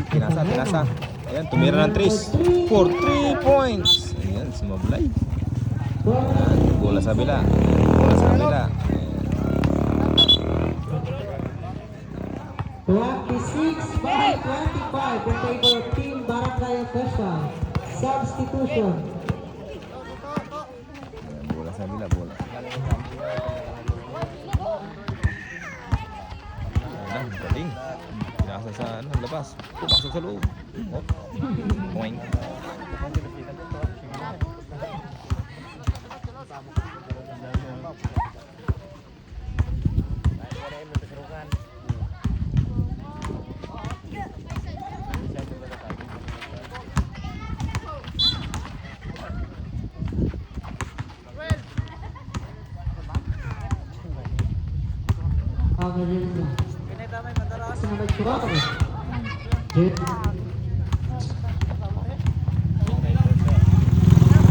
Pinasa. Ayan, tumira ng 3 for 3 points. Ayan, si Mablay. Ayan, bola sa bila. Bola sa bila. 26-25 in favor of Team Barangay Official. Substitution. Ayan, bola sa bila, bola. Ayan, galing. Pinasa sa labas. Pumasok sa loob. Oh. Point. Ang rin na. Sinabay kurang.